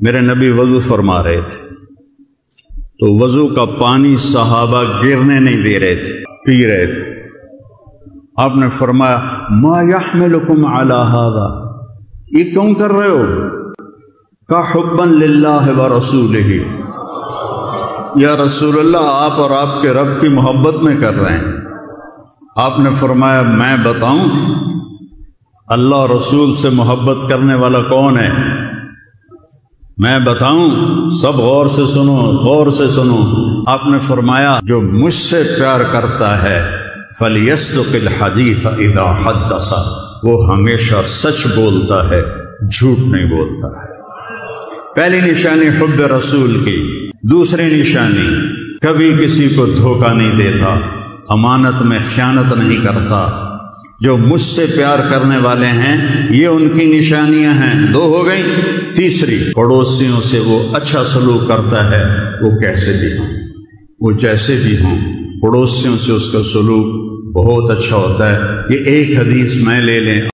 میرے نبی وضو فرما رہے تھے تو وضو کا پانی صحابہ گرنے نہیں دے رہے تھے، پی رہے تھے۔ آپ نے فرمایا ما یحملکم علی ھذا، یہ کیوں کر رہے ہو؟ کہ حبا للہ ورسولہ، یا رسول اللہ آپ اور آپ کے رب کی محبت میں کر رہے ہیں۔ آپ نے فرمایا میں بتاؤں اللہ اور رسول سے محبت کرنے والا کون ہے؟ میں بتاؤں؟ سب غور سے سنو، غور سے سنو۔ آپ نے فرمایا جو مجھ سے پیار کرتا ہے فَلْيَصْدُقِ الْحَدِيثَ إِذَا حَدَّثَ، وہ ہمیشہ سچ بولتا ہے، جھوٹ نہیں بولتا ہے۔ پہلی نشانی حب رسول کی۔ دوسری نشانی کبھی کسی کو دھوکہ نہیں دیتا، امانت میں خیانت نہیں کرتا۔ جو مجھ سے پیار کرنے والے ہیں یہ ان کی نشانیاں ہیں، دو ہو گئیں۔ تیسری پڑوسیوں سے وہ اچھا سلوک کرتا ہے، وہ کیسے بھی ہوں، وہ جیسے بھی ہوں، پڑوسیوں سے اس کا سلوک بہت اچھا ہوتا ہے۔ یہ ایک حدیث میں لے لیں۔